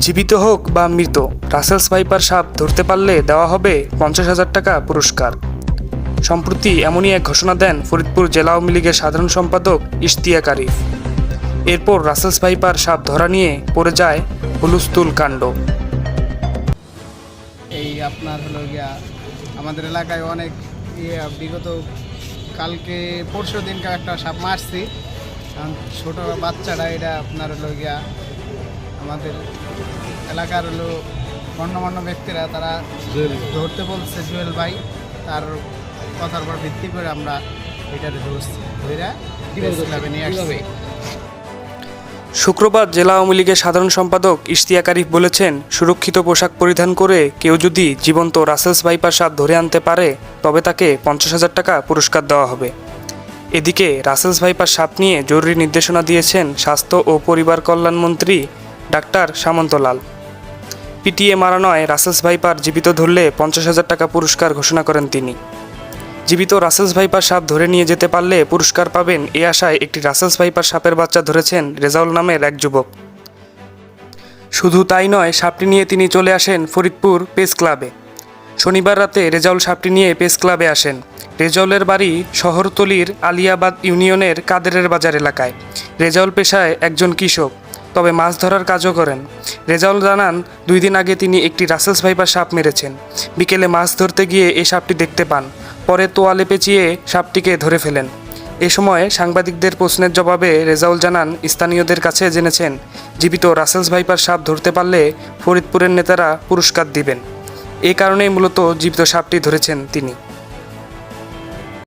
জীবিত হোক বা মৃত, রাসেলস ভাইপার সাপ ধরতে পারলে দেওয়া হবে 50,000 টাকা পুরস্কার। সম্প্রতি এমনই এক ঘোষণা দেন ফরিদপুর জেলা আওয়ামী লীগের সাধারণ সম্পাদক ইশতিয়াক আরিফ। এরপর রাসেলস ভাইপার সাপ ধরা নিয়ে পড়ে যায় হুলস্থুল কাণ্ড। এই আপনার হলো গিয়া আমাদের এলাকায় অনেক বিগত কালকে পরশু দিনকে একটা সাপ মারছি। ছোট বাচ্চাটা এটা আপনার হলো গিয়া আমাদের এলাকার হলো গণ্যমান্য ব্যক্তিরা তারা ধরতে বলছে জুয়েল ভাই, তার কথার উপর ভিত্তি করে আমরা এটা ধরছি, ধরে নিয়ে আসছি। শুক্রবার জেলা আওয়ামী লীগের সাধারণ সম্পাদক ইশতিয়াক আরিফ বলেছেন, সুরক্ষিত পোশাক পরিধান করে কেউ যদি জীবন্ত রাসেলস ভাইপার সাপ ধরে আনতে পারে তবে তাকে 50,000 টাকা পুরস্কার দেওয়া হবে। এদিকে রাসেলস ভাইপার সাপ নিয়ে জরুরি নির্দেশনা দিয়েছেন স্বাস্থ্য ও পরিবার কল্যাণমন্ত্রী ডাক্তার সামন্ত লাল। পিটিএ মারা নয়, রাসেলস ভাইপার জীবিত ধরলে 50,000 টাকা পুরস্কার ঘোষণা করেন তিনি। জীবিত রাসেলস ভাইপার সাপ ধরে নিয়ে যেতে পারলে পুরস্কার পাবেন এ আশায় একটি রাসেলস ভাইপার সাপের বাচ্চা ধরেছেন রেজাউল নামের এক যুবক। শুধু তাই নয়, সাপটি নিয়ে তিনি চলে আসেন ফরিদপুর প্রেস ক্লাবে। শনিবার রাতে রেজাউল সাপটি নিয়ে প্রেস ক্লাবে আসেন। রেজাউলের বাড়ি শহরতলির আলিয়াবাদ ইউনিয়নের কাদেরের বাজার এলাকায়। রেজাউল পেশায় একজন কৃষক, তবে মাছ ধরার কাজও করেন। রেজাউল জানান, 2 দিন আগে তিনি একটি রাসেলস ভাইপার সাপ মেরেছেন। বিকেলে মাছ ধরতে গিয়ে এই সাপটি দেখতে পান, পরে তোয়ালে পেঁচিয়ে সাপটিকে ধরে ফেলেন। এ সময় সাংবাদিকদের প্রশ্নের জবাবে রেজাউল জানান, স্থানীয়দের কাছে জেনেছেন জীবিত রাসেলস ভাইপার সাপ ধরতে পারলে ফরিদপুরের নেতারা পুরস্কার দিবেন। এ কারণেই মূলত জীবিত সাপটি ধরেছেন তিনি।